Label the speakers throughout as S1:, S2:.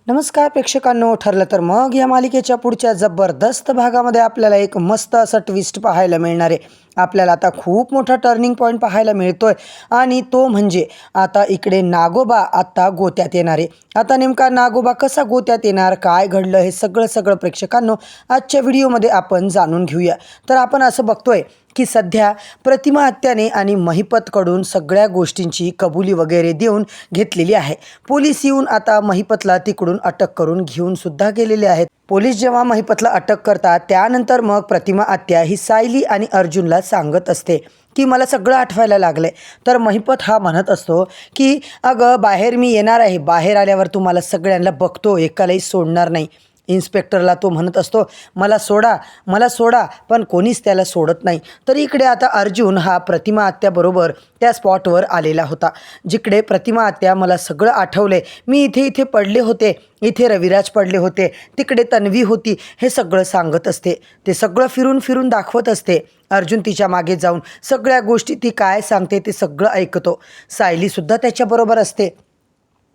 S1: नमस्कार प्रेक्षकांनो, ठरलं तर मग या मालिकेच्या पुढच्या जबरदस्त भागामध्ये आपल्याला एक मस्त असं ट्विस्ट पाहायला मिळणार आहे। आपल्याला आता खूप मोठा टर्निंग पॉईंट पाहायला मिळतोय आणि तो म्हणजे आता इकडे नागोबा आता गोत्यात येणार आहे। आता नेमका नागोबा कसा गोत्यात येणार, काय घडलं, हे सगळं प्रेक्षकांनो आजच्या व्हिडिओमध्ये आपण जाणून घेऊया। तर आपण असं बघतोय की सध्या प्रतिमा आत्याने आणि महिपतकडून सगळ्या गोष्टींची कबुली वगैरे देऊन घेतलेली आहे। पोलीस येऊन आता महिपतला तिकडून अटक करून घेऊन सुद्धा गेलेले आहेत। पोलीस जेव्हा महिपतला अटक करतात त्यानंतर मग प्रतिमा आत्या ही सायली आणि अर्जुनला सांगत असते की मला सगळं आठवायला लागलंय। तर महिपत हा म्हणत असतो की अगं बाहेर मी येणार आहे, बाहेर आल्यावर तुम्हाला सगळ्यांना बघतो, एकालाही सोडणार नाही। इन्स्पेक्टरला तो म्हणत असतो मला सोडा, पण कोणीच त्याला सोडत नाही। तर इकडे आता अर्जुन हा प्रतिमा आत्याबरोबर त्या स्पॉटवर आलेला होता जिकडे प्रतिमा आत्या मला सगळं आठवले, मी इथे पडले होते, इथे रविराज पडले होते, तिकडे तन्वी होती, हे सगळं सांगत असते। ते सगळं फिरून दाखवत असते। अर्जुन तिच्या मागे जाऊन सगळ्या गोष्टी ती काय सांगते ते सगळं ऐकतो। सायलीसुद्धा त्याच्याबरोबर असते।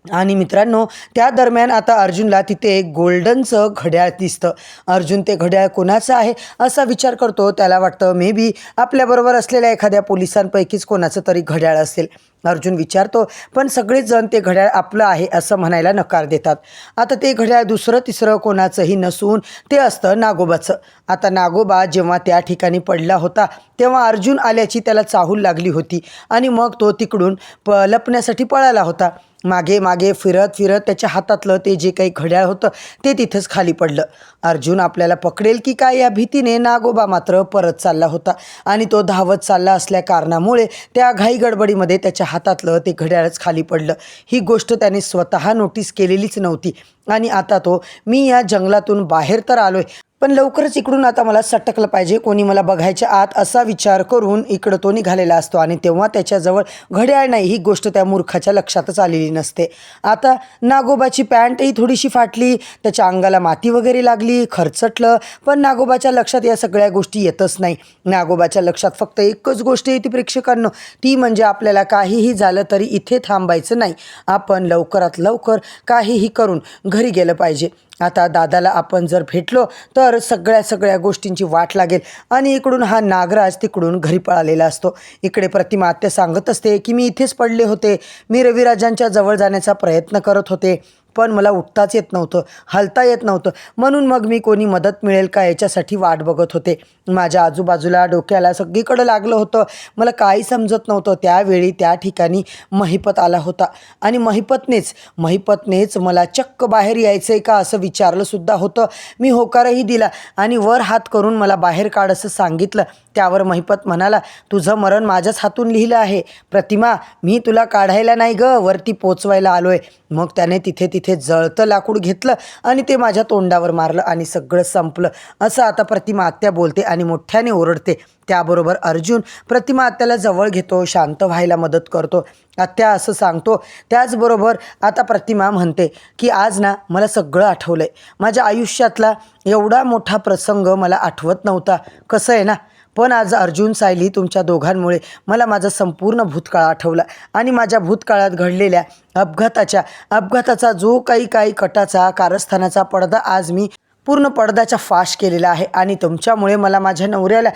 S1: आणि मित्रांनो, त्या दरम्यान आता अर्जुनला तिथे एक गोल्डनचं घड्याळ दिसतं। अर्जुन ते घड्याळ कोणाचं आहे असा विचार करतो। त्याला वाटतं मे बी आपल्याबरोबर असलेल्या एखाद्या पोलिसांपैकीच कोणाचं तरी घड्याळ असेल। अर्जुन विचारतो, पण सगळेच जण ते घड्याळ आपलं आहे असं म्हणायला नकार देतात। आता ते घड्याळ दुसरं तिसरं कोणाचंही नसून ते असतं नागोबाचं। आता नागोबा जेव्हा त्या ठिकाणी पडला होता तेव्हा अर्जुन आल्याची त्याला चाहूल लागली होती आणि मग तो तिकडून लपण्यासाठी पळाला होता। मागे फिरत त्याच्या हातातलं ते जे काही घड्याळ होतं ते तिथंच खाली पडलं। अर्जुन आपल्याला पकडेल की काय या भीतीने नागोबा मात्र परत चालला होता आणि तो धावत चालला असल्या कारणामुळे त्या घाई गडबडीमध्ये त्याच्या हातातलं ते घड्याळच खाली पडलं। ही गोष्ट त्याने स्वतः नोटीस केलेलीच नव्हती आणि आता तो मी या जंगलातून बाहेर तर आलोय, पण लवकरच इकडून आता मला सटकलं पाहिजे, कोणी मला बघायच्या आत, असा विचार करून इकडं तो निघालेला असतो। आणि तेव्हा त्याच्याजवळ घड्याळ नाही, ही गोष्ट त्या मूर्खाच्या लक्षातच आलेली नसते। आता नागोबाची पॅन्टही थोडीशी फाटली, त्याच्या अंगाला माती वगैरे लागली, खरचटलं, पण नागोबाच्या लक्षात या सगळ्या गोष्टी येतच नाही। नागोबाच्या लक्षात फक्त एकच गोष्ट येते प्रेक्षकांनो, ती म्हणजे आपल्याला काहीही झालं तरी इथे थांबायचं नाही, आपण लवकरात लवकर काहीही करून घरी गेलं पाहिजे। आता दादाला आपण जर भेटलो तर सगळ्या गोष्टींची वाट लागेल आणि इकडून हा नागराज तिकडून घरी पळालेला असतो। इकडे प्रतिमा आत्या सांगत असते की मी इथेच पडले होते, मी रविराजांच्या जवळ जाण्याचा प्रयत्न करत होते, पण मला उठताच येत नव्हतं, हलता येत नव्हतं, म्हणून मग मी कोणी मदत मिळेल का याच्यासाठी वाट बघत होते। माझ्या आजूबाजूला डोक्याला सगळीकडं लागलं होतं, मला काही समजत नव्हतं। त्यावेळी त्या ठिकाणी महिपत आला होता आणि महिपतनेच मला चक्क बाहेर यायचं आहे का असं विचारलं सुद्धा होतं। मी होकारही दिला आणि वर हात करून मला बाहेर काढ असं सांगितलं। त्यावर महिपत म्हणाला, तुझं मरण माझ्याच हातून लिहिलं आहे प्रतिमा, मी तुला काढायला नाही ग, वरती पोचवायला आलोय। मग त्याने तिथे जळतं लाकूड घेतलं आणि ते माझ्या तोंडावर मारलं आणि सगळं संपलं असं आता प्रतिमा आत्या बोलते आणि मोठ्याने ओरडते। त्याबरोबर अर्जुन प्रतिमा आत्याला जवळ घेतो, शांत व्हायला मदत करतो। आत्या असं सांगतो, त्याचबरोबर आता प्रतिमा म्हणते की आज ना मला सगळं आठवलंय, माझ्या आयुष्यातला एवढा मोठा प्रसंग मला आठवत नव्हता, कसं आहे ना, पण आज अर्जुन, सायली तुमच्या दोघांमुळे मला माझा संपूर्ण भूतकाळ आठवला आणि माझ्या भूतकाळात घडलेल्या अपघाताचा जो काही कटाचा कारस्थानाचा पडदा आज मी पूर्ण पडद्याचा फाश केलेला आहे आणि तुमच्यामुळे मला माझ्या नवऱ्याला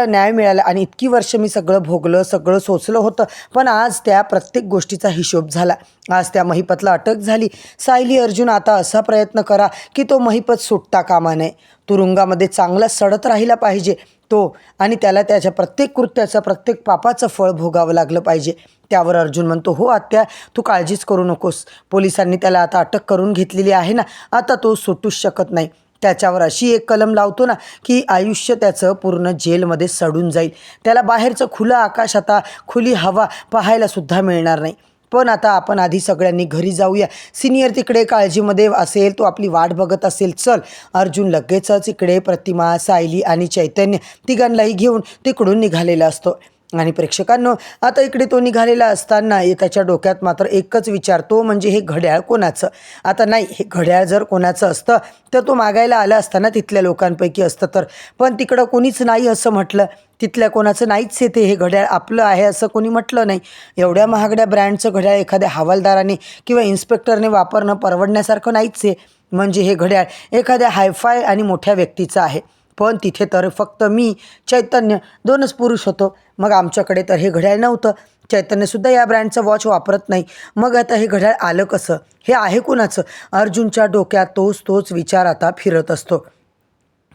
S1: न्याय मिळाला आणि इतकी वर्ष मी सगळं भोगलं, सगळं सोचलं होतं, पण आज त्या प्रत्येक गोष्टीचा हिशोब झाला। आज त्या महिपतला अटक झाली। सायली, अर्जुन आता असा प्रयत्न करा की तो महिपत सुटता कामा नये, तुरुंगामध्ये चांगला सडत राहिला पाहिजे तो आणि त्याला त्याच्या प्रत्येक कृत्याचं, प्रत्येक पापाचं फळ भोगावं लागलं पाहिजे। त्यावर अर्जुन म्हणतो, हो आत्या, तू काळजीच करू नकोस, पोलिसांनी त्याला आता अटक करून घेतलेली आहे ना, आता तो सुटूच शकत नाही। त्याच्यावर अशी एक कलम लावतो ना की आयुष्य त्याचं पूर्ण जेलमध्ये सडून जाईल, त्याला बाहेरचं खुलं आकाश, आता खुली हवा पाहायलासुद्धा मिळणार नाही। पण आता आपण आधी सगळ्यांनी घरी जाऊया, सिनियर तिकडे काळजीमध्ये असेल, तो आपली वाट बघत असेल, चल। अर्जुन लगेचच इकडे प्रतिमा, सायली आणि चैतन्य तिघांनाही घेऊन तिकडून निघालेला असतो। आणि प्रेक्षकांनो, आता इकडे तो निघालेला असताना त्याच्या डोक्यात मात्र एकच विचार, तो म्हणजे हे घड्याळ कोणाचं. आता नाही, हे घड्याळ जर कोणाचं असतं तर तो मागायला आला असताना तिथल्या लोकांपैकी असतं तर, पण तिकडं कोणीच नाही असं म्हटलं. तिथल्या कोणाचं नाहीच येते, हे घड्याळ आपलं आहे असं कोणी म्हटलं नाही. एवढ्या महागड्या ब्रँडचं घड्याळ एखाद्या हवालदाराने किंवा इन्स्पेक्टरने वापरणं परवडण्यासारखं नाहीच आहे. म्हणजे हे घड्याळ एखाद्या हायफाय आणि मोठ्या व्यक्तीचं आहे. पण तिथे तर फक्त मी, चैतन्य, 2च पुरुष होतो. मग आमच्याकडे तर हे घड्याळ नव्हतं. चैतन्यसुद्धा या ब्रँडचं वॉच वापरत नाही. मग आता हे घड्याळ आलं कसं? हे आहे कुणाचं? अर्जुनच्या डोक्यात तोच विचार आता फिरत असतो.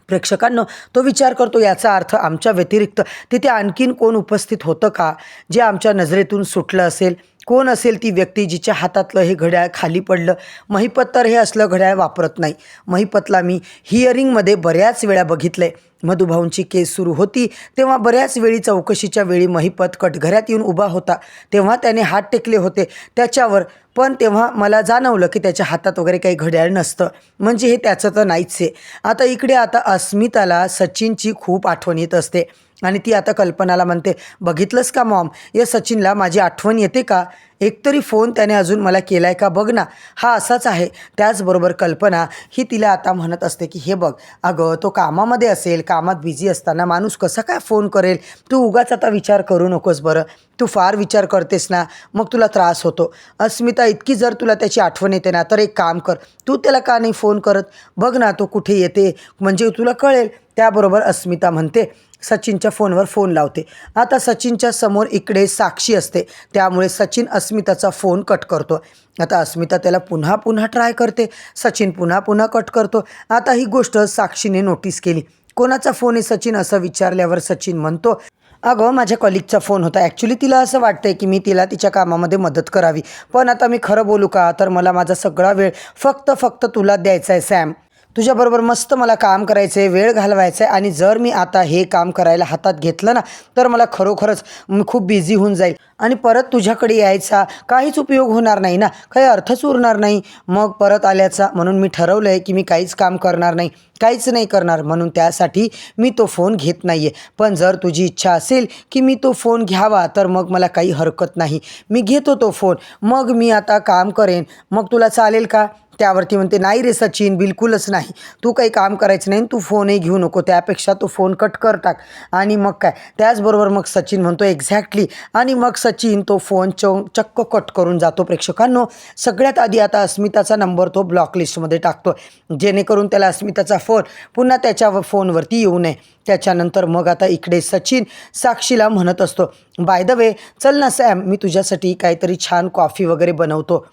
S1: प्रेक्षकांनो, तो विचार करतो, याचा अर्थ आमच्या व्यतिरिक्त तिथे आणखीन कोण उपस्थित होतं का, जे आमच्या नजरेतून सुटलं असेल? कोण असेल ती व्यक्ती जिच्या हातातलं हे घड्याळ खाली पडलं? महिपत तर हे असलं घड्याळ वापरत नाही. महिपतला मी हिअरिंगमध्ये बऱ्याच वेळा बघितलं आहे. मधुभाऊंची केस सुरू होती तेव्हा बऱ्याच वेळी चौकशीच्या वेळी महिपत कटघऱ्यात येऊन उभा होता. तेव्हा त्याने हात टेकले होते त्याच्यावर, पण तेव्हा मला जाणवलं की त्याच्या हातात वगैरे काही घड्याळ नसतं. म्हणजे हे त्याचं तर नाहीच आहे. आता अस्मिताला सचिनची खूप आठवण येत असते आणि ती आता कल्पनाला म्हणते, बघितलंस का मॉम, या सचिनला माझी आठवण येते का? एकतरी फोन त्याने अजून मला केला आहे का बघ ना. हा असाच आहे. त्याचबरोबर कल्पना ही तिला आता म्हणत असते की हे बघ अगं, तो कामामध्ये असेल, कामात बिझी असताना माणूस कसा काय फोन करेल? तू उगाच आता विचार करू नकोस बरं. तू फार विचार करतेस ना, मग तुला त्रास होतो. अस्मिता, इतकी जर तुला त्याची आठवण येते ना, तर एक काम कर, तू त्याला का नाही फोन करत? बघ ना तो कुठे येते, म्हणजे तुला कळेल. त्याबरोबर अस्मिता म्हणते, सचिनच्या फोनवर फोन लावते. आता सचिनच्या समोर इकडे साक्षी असते, त्यामुळे सचिन अस्मिताचा फोन कट करतो. आता अस्मिता त्याला पुन्हा पुन्हा ट्राय करते, सचिन पुन्हा पुन्हा कट करतो. आता ही गोष्ट साक्षीने नोटीस केली. कोणाचा फोन आहे सचिन असं विचारल्यावर सचिन म्हणतो, अगं माझ्या कॉलिगचा फोन होता. ॲक्च्युली तिला असं वाटतंय की मी तिला तिच्या कामामध्ये मदत करावी, पण आता मी खरं बोलू का, तर मला माझा सगळा वेळ फक्त तुला द्यायचा आहे सॅम. तुझ्याबरोबर मस्त मला काम करायचं आहे, वेळ घालवायचा आहे, आणि जर मी आता हे काम करायला हातात घेतलं ना, तर मला खरोखरच खूप बिझी होऊन जाईल आणि परत तुझ्याकडे यायचा काहीच उपयोग होणार नाही ना, काही अर्थच उरणार नाही मग परत आल्याचा. म्हणून मी ठरवलं आहे की मी काहीच काम करणार नाही, काहीच नाही करणार, म्हणून त्यासाठी मी तो फोन घेत नाही आहे. पण जर तुझी इच्छा असेल की मी तो फोन घ्यावा, तर मग मला काही हरकत नाही, मी घेतो तो फोन. मग मी आता काम करेन, मग तुला चालेल का? त्यावरती म्हणते, नाही रे सचिन, बिलकुलच नाही. तू काही काम करायचं नाही, तू फोनही घेऊ नको, त्यापेक्षा तो फोन कट कर टाक. आणि मग काय, त्याचबरोबर मग सचिन म्हणतो एक्झॅक्टली, आणि मग सचिन तो फोन चक्क कट करून जातो. प्रेक्षकांनो, सगळ्यात आधी आता अस्मिताचा नंबर तो ब्लॉक लिस्टमध्ये टाकतो, जेणेकरून त्याला अस्मिताचा फोन पुन्हा त्याच्या फोनवरती येऊ नये. त्याच्यानंतर मग आता इकडे सचिन साक्षीला म्हणत असतो, बाय द वे चल ना सॅम, मी तुझ्यासाठी काहीतरी छान कॉफी वगैरे बनवतो.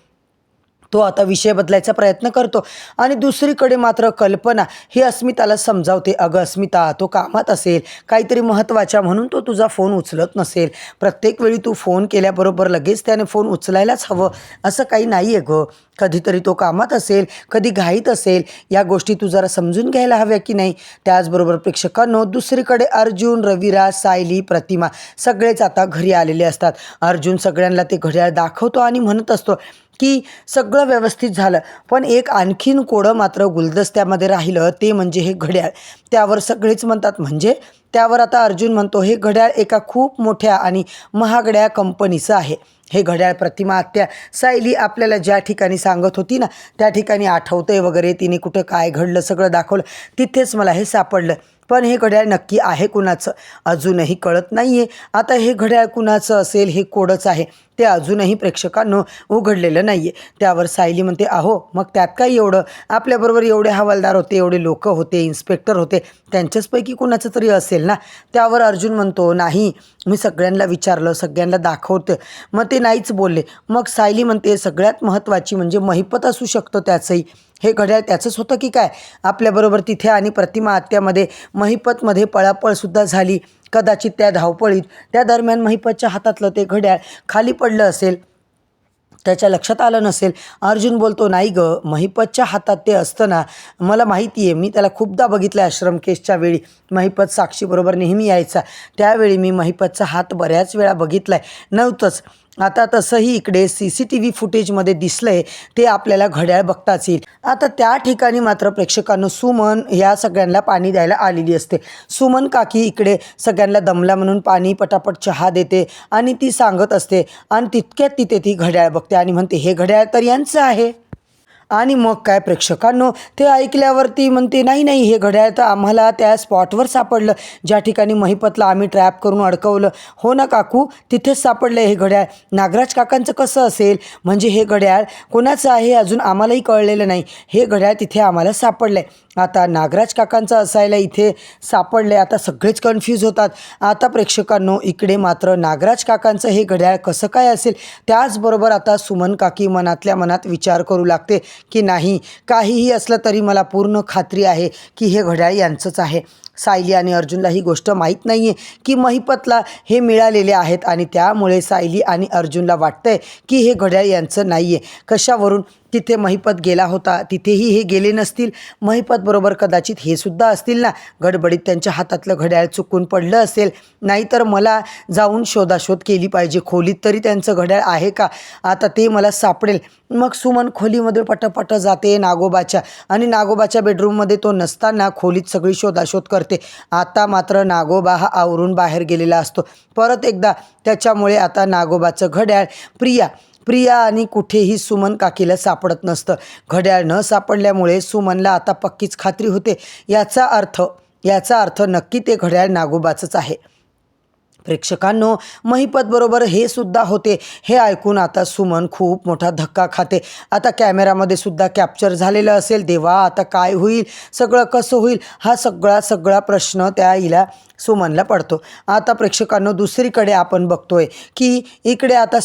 S1: तो आता विषय बदलायचा प्रयत्न करतो. आणि दुसरीकडे मात्र कल्पना ही अस्मिताला समजावते, अगं अस्मिता, तो कामात असेल काहीतरी महत्त्वाच्या, म्हणून तो तुझा फोन उचलत नसेल. प्रत्येक वेळी तू फोन केल्याबरोबर लगेच त्याने फोन उचलायलाच हवं असं काही नाही आहे गं. कधीतरी तो कामात असेल, कधी घाईत असेल, या गोष्टी तू जरा समजून घ्यायला हव्या की नाही. त्याचबरोबर प्रेक्षकांनो, दुसरीकडे अर्जुन, रविराज, सायली, प्रतिमा सगळेच आता घरी आलेले असतात. अर्जुन सगळ्यांना ते घड्याळ दाखवतो आणि म्हणत असतो की सगळं व्यवस्थित झालं, पण एक आणखीन कोडं मात्र गुलदस्त्यामध्ये राहिलं, ते म्हणजे हे घड्याळ. त्यावर सगळेच म्हणतात, म्हणजे? त्यावर आता अर्जुन म्हणतो, हे घड्याळ एका खूप मोठ्या आणि महागड्या कंपनीचं आहे. हे घड्याळ प्रतिमा आत्या सायली आपल्याला ज्या ठिकाणी सांगत होती ना, त्या ठिकाणी आठवतंय वगैरे, तिने कुठं काय घडलं सगळं दाखवलं, तिथेच मला हे सापडलं. पण हे घड्याळ नक्की आहे कुणाचं अजूनही कळत नाही आहे. आता हे घड्याळ कुणाचं असेल, हे कोडच आहे, ते अजूनही प्रेक्षकांनो उघडलेलं नाही आहे. त्यावर सायली म्हणते, अहो मग त्यात काय एवढं, आपल्याबरोबर एवढे हवालदार होते, एवढे लोक होते, इन्स्पेक्टर होते, त्यांच्याचपैकी कुणाचं तरी असेल ना. त्यावर अर्जुन म्हणतो, नाही, मी सगळ्यांना विचारलं, सगळ्यांना दाखवतं, मग ते नाहीच बोलले. मग सायली म्हणते, सगळ्यात महत्त्वाची म्हणजे महिपत असू शकतं त्याचंही. हे घड्याळ त्याचंच होतं की काय? आपल्याबरोबर तिथे आणि प्रतिमा आत्यामध्ये महिपतमध्ये पळापळसुद्धा झाली. कदाचित त्या धावपळीत त्या दरम्यान महिपतच्या हातातलं ते घड्याळ खाली पडलं असेल, त्याच्या लक्षात आलं नसेल. अर्जुन बोलतो, नाही गं, महिपतच्या हातात ते असतं ना, मला माहिती आहे, मी त्याला खूपदा बघितलं. आश्रम केसच्या वेळी महिपत साक्षीबरोबर नेहमी यायचा, त्यावेळी मी महिपतचा हात बऱ्याच वेळा बघितला आहे. नव्हतंच, आता तसंही इकडे CCTV फुटेजमध्ये दिसलंय ते आपल्याला घड्याळ बघताच येईल. आता त्या ठिकाणी मात्र प्रेक्षकांनो सुमन या सगळ्यांना पाणी द्यायला आलेली असते. सुमन काकी इकडे सगळ्यांना दमला म्हणून पाणी पटापट चहा देते आणि ती सांगत असते आणि तितक्यात तिथे ती घड्याळ बघते आणि म्हणते हे घड्याळ तर यांचं आहे. आणि मग काय प्रेक्षकांनो ते ऐकल्यावरती म्हणते नाही नाही हे घड्याळ तर आम्हाला त्या स्पॉटवर सापडलं ज्या ठिकाणी महिपतला आम्ही ट्रॅप करून अडकवलं. हो ना काकू, तिथेच सापडलं हे घड्याळ. नागराज काकांचं कसं असेल, म्हणजे हे घड्याळ कोणाचं आहे अजून आम्हालाही कळलेलं नाही. हे घड्याळ तिथे आम्हाला सापडलं आहे. आता नागराज काकांचं असायला इथे सापडले. आता सगळेच कन्फ्यूज होतात. आता प्रेक्षकांनो इकडे मात्र नागराज काकांचं हे घड्याळ कसं काय असेल. त्याचबरोबर आता सुमन काकी मनातल्या मनात विचार करू लागते की नाही, काहीही असलं तरी मला पूर्ण खात्री आहे की हे घड्याळ यांचंच आहे. सायली आणि अर्जुनला ही गोष्ट माहीत नाही आहे की महिपतला हे मिळालेले आहेत आणि त्यामुळे सायली आणि अर्जुनला वाटतंय की हे घड्याळ यांचं नाही आहे. कशावरून, तिथे महिपत गेला होता, तिथेही हे गेले नसतील. महिपतबरोबर कदाचित हे सुद्धा असतील ना. गडबडीत त्यांच्या हातातलं घड्याळ चुकून पडलं असेल. नाहीतर मला जाऊन शोधाशोध केली पाहिजे. खोलीत तरी त्यांचं घड्याळ आहे का, आता ते मला सापडेल. मग सुमन खोलीमध्ये पटपट जाते नागोबाच्या आणि नागोबाच्या बेडरूममध्ये तो नसताना खोलीत सगळी शोधाशोध करते. आता मात्र नागोबा हा आवरून बाहेर गेलेला असतो परत एकदा. त्याच्यामुळे आता नागोबाचं घड्याळ प्रिया आणि कुठेही सुमन काकीला सापडत नसतं. घड्याळ न सापडल्यामुळे सुमनला आता पक्कीच खात्री होते. याचा अर्थ नक्की ते घड्याळ नागोबाचंच आहे. प्रेक्षकांनो महिपतबरोबर हे सुद्धा होते. हे ऐकून आता सुमन खूप मोठा धक्का खाते. आता कॅमेरामध्ये सुद्धा कॅप्चर झालेलं असेल. देवा आता काय होईल, सगळं कसं होईल, हा सगळा प्रश्न त्या हिला सुमनला पडतो. आता प्रेक्षकांनो दुसरीकडे आपण बघतोय की इकडे आता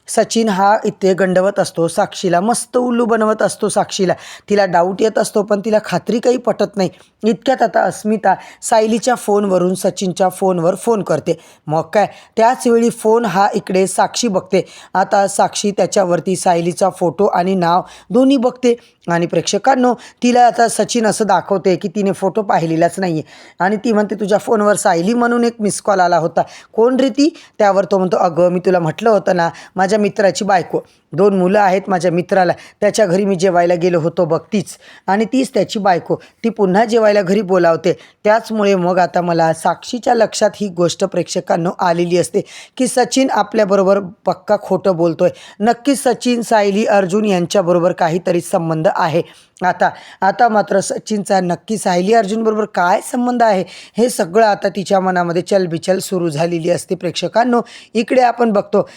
S1: सचिन हा इथे गंडवत असतो साक्षीला, मस्त उल्लू बनवत असतो साक्षीला. तिला डाऊट येत असतो पण तिला खात्री काही पटत नाही. इतक्यात आता अस्मिता सायलीच्या फोनवरून सचिनच्या फोनवर फोन करते. मग काय, त्याच वेळी फोन हा इकडे साक्षी बघते. आता साक्षी त्याच्यावरती सायलीचा फोटो आणि नाव दोन्ही बघते आणि प्रेक्षकांनो तिला आता सचिन असं दाखवते की तिने फोटो पाहिलेलाच नाही आहे आणि ती म्हणते तुझ्या फोनवर सायली म्हणून एक मिस कॉल आला होता, कोण रे ती? त्यावर तो म्हणतो अगं मी तुला म्हटलं होतं ना, माझ्या मित्राची बायको, 2 मुलं आहेत माझ्या मित्राला, त्याच्या घरी मी जेवायला गेलो होतो बघ तीच, आणि तीच त्याची बायको, ती पुन्हा जेवायला घरी बोलावते. त्याचमुळे मग आता मला साक्षीच्या लक्षात ही गोष्ट प्रेक्षकांनो आलेली असते की सचिन आपल्याबरोबर पक्का खोटं बोलतोय. नक्कीच सचिन, सायली, अर्जुन यांच्याबरोबर काहीतरी संबंध आहे. आता मात्र सचिनचा नक्की सायली अर्जुनबरोबर काय संबंध आहे हे सगळं आता तिच्या मनामध्ये चलबिचल सुरू झालेली असते. प्रेक्षकांनो इकडे आपण बघतो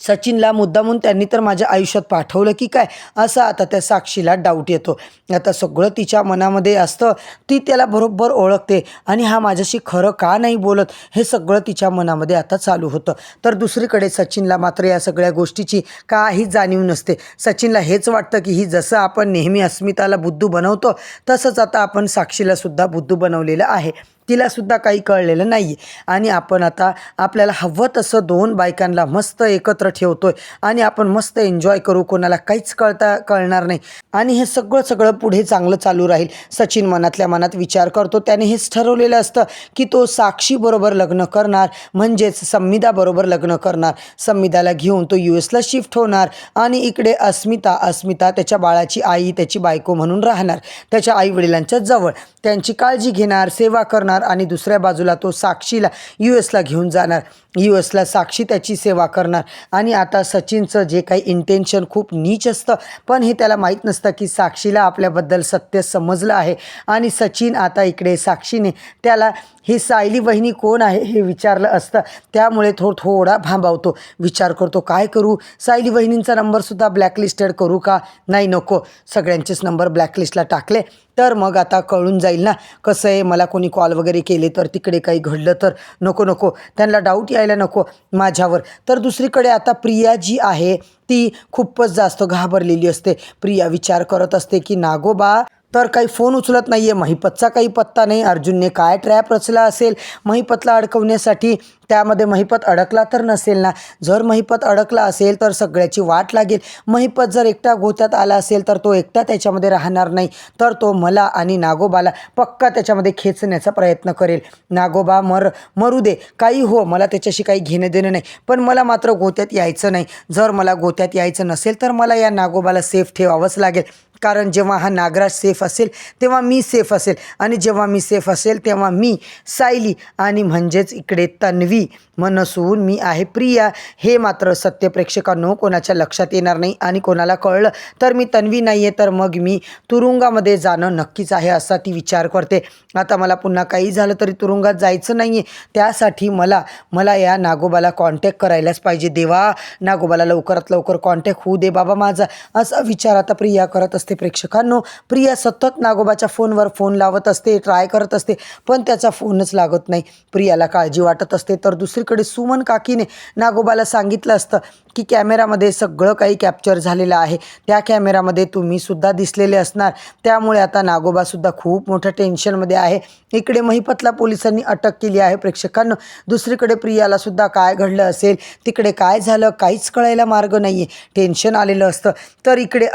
S1: सचिनला मुद्दामून त्यांनी तर माझ्या आयुष्यात पाठवलं की काय, असं आता त्या साक्षीला डाऊट येतो. आता सगळं तिच्या मनामध्ये असतं, ती त्याला बरोबर ओळखते आणि हा माझ्याशी खरं का नाही बोलत हे सगळं तिच्या मनामध्ये आता चालू होतं. तर दुसरीकडे सचिनला मात्र या सगळ्या गोष्टीची काही जाणीव नसते. सचिनला हेच वाटतं की ही जसं आपण नेहमी अस्मिताला बुद्धू बनवतो तसंच आता आपण साक्षीला सुद्धा बुद्धू बनवलेलं आहे. तिलासुद्धा काही कळलेलं नाही आणि आपण आता आपल्याला हवं तसं 2 बायकांना मस्त एकत्र ठेवतोय आणि आपण मस्त एन्जॉय करू, कोणाला काहीच कळणार नाही आणि हे सगळं पुढे चांगलं चालू राहील. सचिन मनातल्या मनात विचार करतो. त्याने हेच ठरवलेलं असतं की तो साक्षीबरोबर लग्न करणार, म्हणजेच संमिदाबरोबर लग्न करणार. संमिदाला घेऊन तो US ला शिफ्ट होणार आणि इकडे अस्मिता त्याच्या बाळाची आई, त्याची बायको म्हणून राहणार, त्याच्या आईवडिलांच्या जवळ त्यांची काळजी घेणार, सेवा करणार आणि दुसऱ्या बाजूला तो साक्षीला US ला घेऊन जाणार. US ला साक्षी त्याची सेवा करणार आणि आता सचिनचं जे काही इंटेन्शन खूप नीच असतं, पण हे त्याला माहीत नसतं की साक्षीला आपल्याबद्दल सत्य समजलं आहे आणि सचिन आता इकडे साक्षीने त्याला ही सायली वहिनी कोण आहे हे विचारलं असतं. त्यामुळे थोडा भांबावतो, विचार करतो काय करू, सायली वहिनींचा नंबरसुद्धा ब्लॅकलिस्टेड करू का? नाही, नको, सगळ्यांचेच नंबर ब्लॅकलिस्टला टाकले तर मग आता कळून जाईल ना कसं आहे. मला कोणी कॉल वगैरे केले तर तिकडे काही घडलं तर नको, त्यांना डाऊट यायला नको माझ्यावर. तर दुसरीकडे आता प्रिया जी आहे ती खूपच जास्त घाबरलेली असते. प्रिया विचार करत असते की नागोबा तर काही फोन उचलत नाही आहे, महिपतचा काही पत्ता नाही, अर्जुनने काय ट्रॅप रचला असेल महिपतला अडकवण्यासाठी, त्यामध्ये महिपत अडकला तर नसेल ना? जर महिपत अडकला असेल तर सगळ्याची वाट लागेल. महिपत जर एकटा गोत्यात आला असेल तर तो एकटा त्याच्यामध्ये राहणार नाही, तर तो मला आणि नागोबाला पक्का त्याच्यामध्ये खेचण्याचा प्रयत्न करेल. नागोबा मरू दे, काही हो, मला त्याच्याशी काही घेणं देणं नाही, पण मला मात्र गोत्यात यायचं नाही. जर मला गोत्यात यायचं नसेल तर मला या नागोबाला सेफ ठेवावंच लागेल. कारण जेव्हा हा नागराज सेफ असेल तेव्हा मी सेफ असेल, आणि जेव्हा मी सेफ असेल तेव्हा मी सायली आणि म्हणजेच इकडे तन्वी नसून मी आहे प्रिया, हे मात्र सत्य प्रेक्षकांनो कोणाच्या लक्षात येणार नाही. आणि कोणाला कळलं तर मी तन्वी नाही आहे तर मग मी तुरुंगामध्ये जाणं नक्कीच आहे असा ती विचार करते. आता मला पुन्हा काही झालं तरी तुरुंगात जायचं नाही आहे, त्यासाठी मला या नागोबाला कॉन्टॅक्ट करायलाच पाहिजे. देवा, नागोबाला लवकरात लवकर कॉन्टॅक्ट होऊ दे बाबा माझा, असा विचार आता प्रिया करत असते. प्रेक्षकांनो, प्रिया सतत नागोबाच्या फोनवर फोन लावत असते, ट्राय करत असते, पण त्याचा फोनच लागत नाही. प्रियाला काळजी वाटत असते. तर दुसरीकडे सुमन काकीने नागोबाला सांगितलं असतं की कॅमेरामध्ये सगळं काही कॅप्चर झालेलं आहे, त्या कॅमेरामध्ये तुम्हीसुद्धा दिसलेले असणार, त्यामुळे आता नागोबासुद्धा खूप मोठ्या टेन्शनमध्ये आहे. इकडे महिपतला पोलिसांनी अटक केली आहे. प्रेक्षकांनो, दुसरीकडे प्रियालासुद्धा काय घडलं असेल, तिकडे काय झालं काहीच कळायला मार्ग नाही आहे, टेन्शन आलेलं असतं. तर इकडे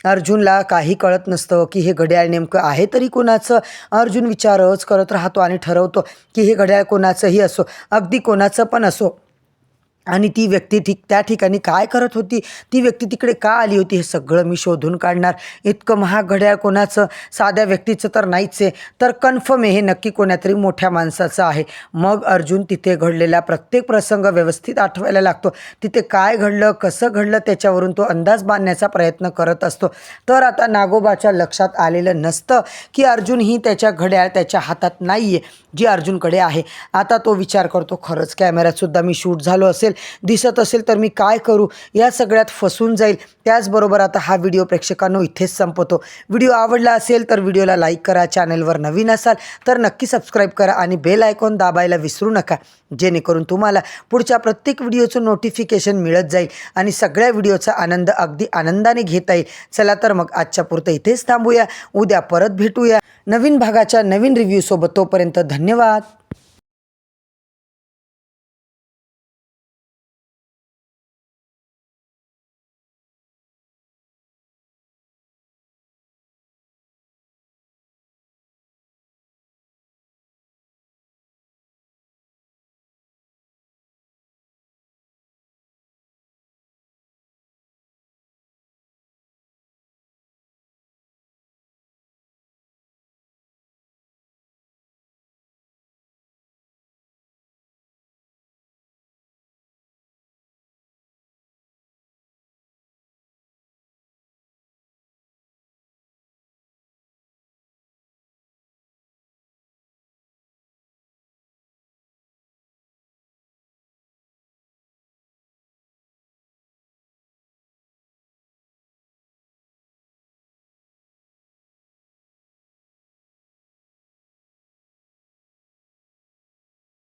S1: अर्जुनला काही कळत नसतं की हे घड्याळ नेमकं आहे तरी कोणाचं. अर्जुन विचारच करत राहतो आणि ठरवतो की हे घड्याळ कोणाचंही असो, अगदी कोणाचं पण असो, आणि ती व्यक्ती त्या ठिकाणी काय करत होती, ती व्यक्ती तिकडे का आली होती, हे सगळं मी शोधून काढणार. इतकं महाग घड्याळ कोणाचं, साध्या व्यक्तीचं तर नाहीच आहे, तर कन्फर्म आहे हे नक्की कोणातरी मोठ्या माणसाचं आहे. मग अर्जुन तिथे घडलेला प्रत्येक प्रसंग व्यवस्थित आठवायला लागतो. तिथे काय घडलं, कसं घडलं, त्याच्यावरून तो अंदाज बांधण्याचा प्रयत्न करत असतो. तर आता नागोबाच्या लक्षात आलेलं नसतं की अर्जुन ही त्याच्या घड्याळ त्याच्या हातात नाही आहे जी अर्जुनकडे आहे. आता तो विचार करतो, खरंच कॅमेऱ्यातसुद्धा मी शूट झालो असेल, दिसत असेल तर मी काय करू, या सगळ्यात फसून जाईल. त्याचबरोबर आता हा व्हिडिओ प्रेक्षकांनो इथेच संपवतो. व्हिडिओ आवडला असेल तर व्हिडिओला लाईक करा, चॅनलवर नवीन असाल तर नक्की सबस्क्राईब करा आणि बेल आयकॉन दाबायला विसरू नका, जेणेकरून तुम्हाला पुढच्या प्रत्येक व्हिडिओचं नोटिफिकेशन मिळत जाईल आणि सगळ्या व्हिडिओचा आनंद अगदी आनंदाने घेता येईल. चला तर मग आजच्या पुरतं इथेच थांबूया, उद्या परत भेटूया नवीन भागाच्या नवीन रिव्ह्यूसोबत. तोपर्यंत धन्यवाद.